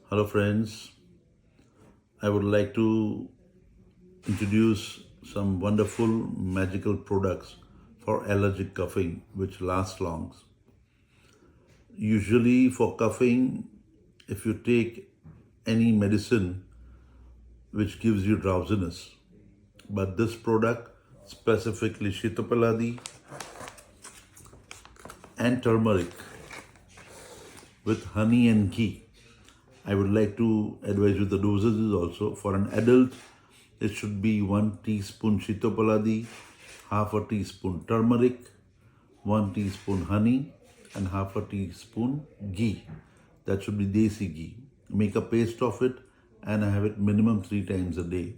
Hello friends, I would like to introduce some wonderful magical products for allergic coughing which last long. Usually for coughing, if you take any medicine which gives you drowsiness, but this product, specifically Shitapaladi and turmeric with honey and ghee, I would like to advise you the dosages also. For an adult, it should be 1 teaspoon Shitapaladi, half a teaspoon turmeric, 1 teaspoon honey, and half a teaspoon ghee. That should be desi ghee. Make a paste of it and have it minimum 3 times a day.